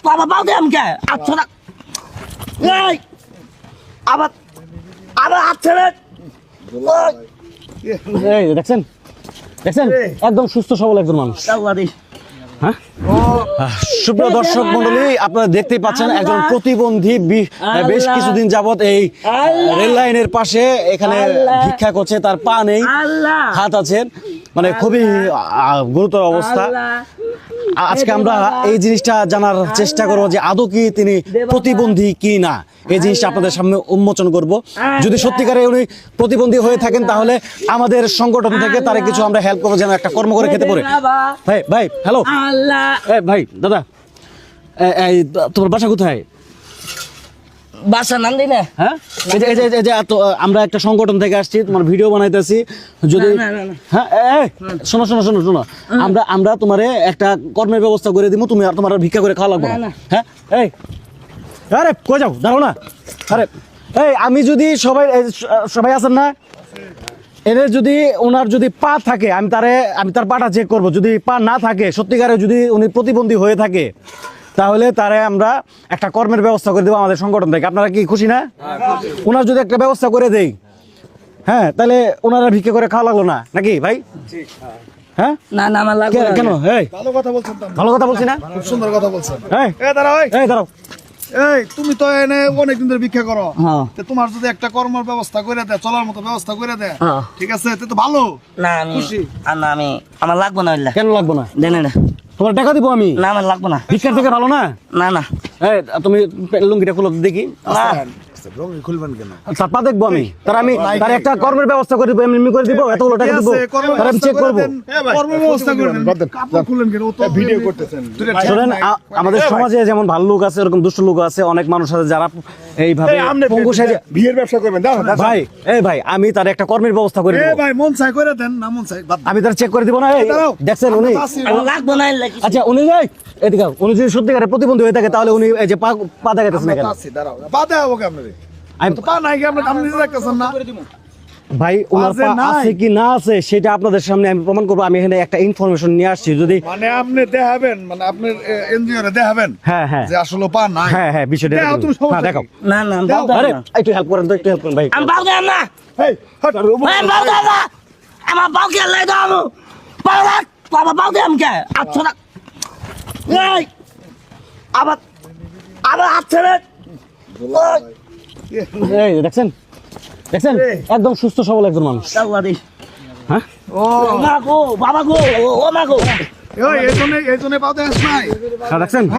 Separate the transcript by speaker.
Speaker 1: বাবা পাও দে আমকে আচ্ছা না এই আবার আবার আচ্ছা রে
Speaker 2: এই দেখছেন দেখছেন একদম সুস্থ সবল একজন মানুষ।
Speaker 1: আল্লাহ রে
Speaker 2: হ্যাঁ সুপ্রিয় দর্শক মন্ডলী, আপনারা দেখতেই পাচ্ছেন একজন প্রতিবন্ধী বেশ কিছুদিন যাবত এই রেল লাইনের পাশে এখানে ভিক্ষা করছে, তার পা নেই হাত আছে, মানে খুবই গুরুতর অবস্থা। আজকে আমরা এই জিনিসটা জানার চেষ্টা করবো যে আদৌ কি তিনি প্রতিবন্ধী কি না, এই জিনিসটা আপনাদের সামনে উন্মোচন করব। যদি সত্যিকারে উনি প্রতিবন্ধী হয়ে থাকেন তাহলে আমাদের সংগঠন থেকে তারা কিছু আমরা হেল্প করবো, যেন একটা কর্ম করে খেতে পারে। ভাই ভাই হ্যালো ভাই দাদা, এই তোমার বাসা কোথায়?
Speaker 1: বাসা নাম দিই না।
Speaker 2: হ্যাঁ এই যে আমরা একটা সংগঠন থেকে আসছি, তোমার ভিডিও বানাইতেছি। যদি হ্যাঁ শোনো শোনো শোনো শোনো, আমরা তোমার একটা কর্মের ব্যবস্থা করে দিব, তুমি আর তোমার ভিক্ষা করে খাওয়া লাগবে না। হ্যাঁ এই আরে কই যাও, দাঁড়াও না। আরে এই আমি যদি সবাই আছেন না, এদের যদি ওনার যদি পা থাকে আমি তার পাটা চেক করব। যদি পা না থাকে, সত্যিকারে যদি উনি প্রতিবন্ধী হয়ে থাকে, তাহলে তারে আমরা একটা কর্মের ব্যবস্থা করে দেবো আমাদের সংগঠন থেকে। আপনারা কি খুশি না? ওনার যদি একটা ব্যবস্থা করে দেই, হ্যাঁ, তাহলে ওনারা ভিক্ষা করে খাওয়া লাগলো না নাকি ভাই? হ্যাঁ
Speaker 1: না না আমার লাগবে
Speaker 2: কেন? এই
Speaker 3: ভালো কথা বলছেন তো,
Speaker 2: ভালো কথা বলছি না?
Speaker 3: খুব সুন্দর কথা বলছেন।
Speaker 2: এই
Speaker 3: দাঁড়াও,
Speaker 2: দাঁড়াও।
Speaker 3: এই তুমি তো এনে অনেকদিন ধরে ভিক্ষা করো,
Speaker 1: হ্যাঁ।
Speaker 3: তো তোমার যদি একটা কর্মের ব্যবস্থা করে দেয়, চলার মতো ব্যবস্থা করে দেয়,
Speaker 1: হ্যাঁ।
Speaker 3: ঠিক আছে, তো ভালো।
Speaker 1: না আমি
Speaker 3: খুশি?
Speaker 1: না আমি আমার লাগবে না ওইলা।
Speaker 2: কেন লাগবো না?
Speaker 1: দেন না
Speaker 2: তোমার টাকা দিব আমি।
Speaker 1: না আমার লাগবে না।
Speaker 2: ভিক্ষার থেকে ভালো না?
Speaker 1: না না
Speaker 2: এই তুমি লুঙ্গিটা খুলো দেখি।
Speaker 1: না
Speaker 3: রঙে খুলবেন কেন?
Speaker 2: আচ্ছা পা দেখবো আমি, তার একটা কর্মের ব্যবস্থা করে দিব, এমনি করে দিব, এতগুলো টাকা দিব, তার আমি চেক করবো।
Speaker 3: কর্মের ব্যবস্থা করে দেন, কাপড় খুললেন কেন? ও তো ভিডিও করতেছেন।
Speaker 2: শোনেন, আমাদের সমাজে যেমন ভালো লোক আছে, এরকম দুষ্ট লোক আছে, অনেক মানুষ আছে যারা এইভাবে পঙ্গু সাজে
Speaker 3: বিয়ের ব্যবসা করবেন, দাও
Speaker 2: ভাই। এই ভাই আমি তার একটা কর্মের ব্যবস্থা করে
Speaker 3: এ
Speaker 2: দিব,
Speaker 3: ভাই মন চাই করে দেন, না মন চাই বাদ দেন।
Speaker 2: আমি তার চেক করে দিব না। এই দেখছেন উনি,
Speaker 1: আমার লাগবে না ওইলা।
Speaker 2: আচ্ছা উনি যাই এদিকে, উনি যদি সত্যিকারে প্রতিবন্ধী হয়ে থাকে তাহলে উনি এই যে পা দেখাইতেছেন না কেন?
Speaker 3: আছি, দাঁড়াও, বাদ দাও ওকে আপনারে।
Speaker 2: আমি
Speaker 3: তো পা নাই কি আপনি আপনি নিজে দেখতেছেন না?
Speaker 2: ভাই ওনার পা আছে কি না আছে সেটা আপনাদের সামনে আমি প্রমাণ করবো। আমি এখানে একটা ইনফরমেশন নিয়ে আসছি। যদি
Speaker 3: মানে আপনি দেখাবেন, মানে আপনার এনজিও রে দেখাবেন
Speaker 2: হ্যাঁ হ্যাঁ
Speaker 3: যে আসলে পা নাই।
Speaker 2: হ্যাঁ বিষয়টা
Speaker 3: দেখাও, তুমি সমস্যা
Speaker 2: হ্যাঁ দেখাও।
Speaker 3: কি?
Speaker 1: না না বাউ দাও
Speaker 2: আরে
Speaker 1: না।
Speaker 2: একটু হেল্প করেন তো, একটু হেল্প করেন ভাই।
Speaker 1: আমি বাউ দাও না।
Speaker 3: এই হট আর উপর-
Speaker 1: এই বাউ দাও না। আমার বাউ কে লাই দাও আমি। বাবা বাউ দে আমকে আচ্ছা না এই আবার আবার আচ্ছা রে
Speaker 2: এই দেখছেন দেখছেন একদম সুস্থ সবল একজন মানুষ।
Speaker 1: আল্লাহ রে
Speaker 2: হ্যাঁ
Speaker 3: ও
Speaker 1: মা গো বাবা গো ও মা গো
Speaker 3: এই জন্য পাতে আস নাই।
Speaker 2: দেখছেন